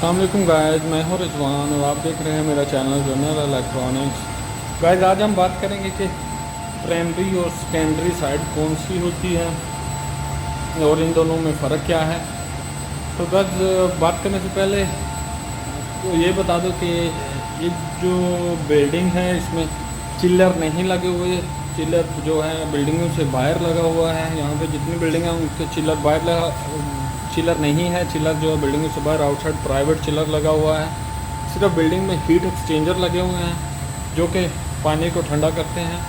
अस्सलाम वालेकुम गाइस, मैं हूं रिजवान और आप देख रहे हैं मेरा चैनल जनरल इलेक्ट्रॉनिक्स। गाइस आज हम बात करेंगे कि प्राइमरी और सेकेंडरी साइड कौन सी होती है और इन दोनों में फ़र्क क्या है। तो गाइस बात करने से पहले तो ये बता दो कि ये जो बिल्डिंग है इसमें चिल्लर नहीं लगे हुए। चिल्लर जो है बिल्डिंगों से बाहर लगा हुआ है। यहाँ पे जितनी बिल्डिंग है उनके चिल्लर बाहर लगा, चिल्लर नहीं है। चिल्लर जो है बिल्डिंगों से बाहर आउटसाइड प्राइवेट चिल्लर लगा हुआ है। सिर्फ बिल्डिंग में हीट एक्सचेंजर लगे हुए हैं जो कि पानी को ठंडा करते हैं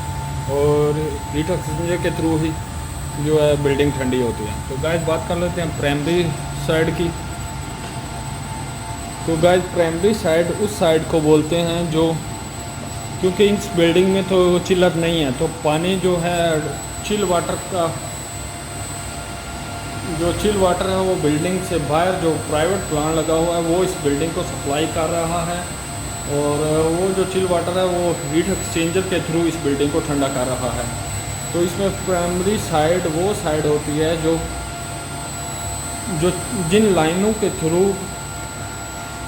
और हीट एक्सचेंजर के थ्रू ही जो है बिल्डिंग ठंडी होती है। तो गाइस बात कर लेते हैं प्राइमरी साइड की। तो गाइस प्राइमरी साइड उस साइड को बोलते हैं जो, क्योंकि इस बिल्डिंग में तो चिल्लर नहीं है तो पानी जो है चिल वाटर का, जो चिल वाटर है वो बिल्डिंग से बाहर जो प्राइवेट प्लांट लगा हुआ है वो इस बिल्डिंग को सप्लाई कर रहा है और वो जो चिल वाटर है वो हीट एक्सचेंजर के थ्रू इस बिल्डिंग को ठंडा कर रहा है। तो इसमें प्राइमरी साइड वो साइड होती है जो जो जिन लाइनों के थ्रू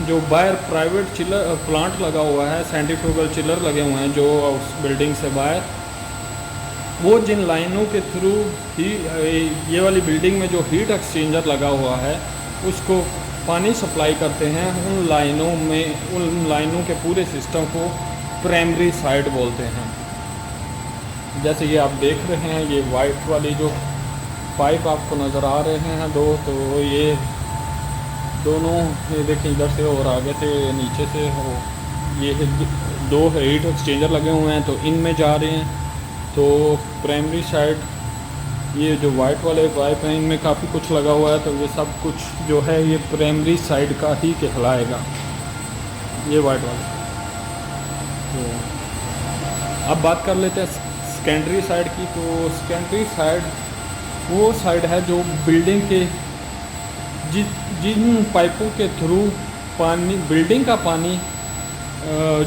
जो बाहर प्राइवेट चिलर प्लांट लगा हुआ है, सेंट्रीफ्यूगल चिलर लगे हुए हैं जो उस बिल्डिंग से बाहर, वो जिन लाइनों के थ्रू ही ये वाली बिल्डिंग में जो हीट एक्सचेंजर लगा हुआ है उसको पानी सप्लाई करते हैं, उन लाइनों के पूरे सिस्टम को प्राइमरी साइड बोलते हैं। जैसे ये आप देख रहे हैं, ये वाइट वाली जो पाइप आपको नज़र आ रहे हैं दो, तो ये दोनों, ये देखें इधर से और आगे से नीचे से हो, ये दो हीट एक्सचेंजर लगे हुए हैं तो इनमें जा रहे हैं। तो प्राइमरी साइड ये जो वाइट वाले पाइप हैं इनमें काफ़ी कुछ लगा हुआ है, तो ये सब कुछ जो है ये प्राइमरी साइड का ही कहलाएगा, ये वाइट वाले। तो अब बात कर लेते हैं सेकेंडरी साइड की। तो सेकेंडरी साइड वो साइड है जो बिल्डिंग के जिन पाइपों के थ्रू पानी, बिल्डिंग का पानी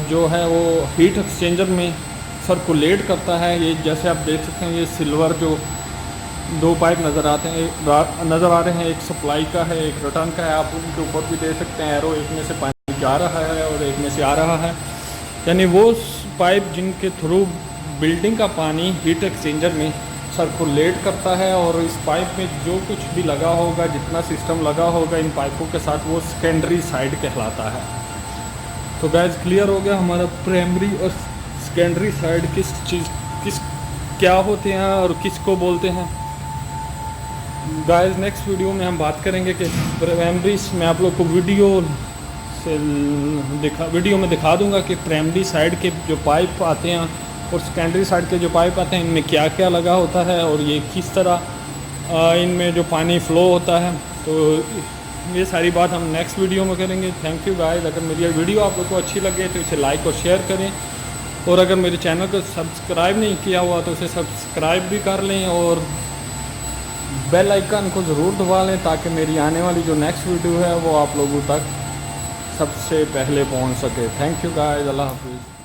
जो है वो हीट एक्सचेंजर में सर्कुलेट करता है। ये जैसे आप देख सकते हैं, ये सिल्वर जो दो पाइप नज़र आ रहे हैं, एक सप्लाई का है एक रिटर्न का है। आप उनके ऊपर भी देख सकते हैं एरो, एक में से पानी जा रहा है और एक में से आ रहा है, यानी वो पाइप जिनके थ्रू बिल्डिंग का पानी हीट एक्सचेंजर में सर्कुलेट करता है। और इस पाइप में जो कुछ भी लगा होगा, जितना सिस्टम लगा होगा इन पाइपों के साथ, वो सेकेंडरी साइड कहलाता है। तो गैस क्लियर हो गया हमारा प्राइमरी और सेकेंडरी साइड किस क्या होते हैं और किसको बोलते हैं। गाइस नेक्स्ट वीडियो में हम बात करेंगे कि प्राइमरी में आप लोग को वीडियो में दिखा दूंगा कि प्राइमरी साइड के जो पाइप आते हैं और सेकेंडरी साइड के जो पाइप आते हैं इनमें क्या क्या लगा होता है और ये किस तरह इनमें जो पानी फ़्लो होता है। तो ये सारी बात हम नेक्स्ट वीडियो में करेंगे। Thank you guys. अगर मेरी वीडियो आप लोग को अच्छी लगे तो इसे लाइक और शेयर करें, और अगर मेरे चैनल को सब्सक्राइब नहीं किया हुआ तो उसे सब्सक्राइब भी कर लें और बेल आइकन को ज़रूर दबा लें ताकि मेरी आने वाली जो नेक्स्ट वीडियो है वो आप लोगों तक सबसे पहले पहुंच सके। थैंक यू गाइस, अल्लाह हाफिज़।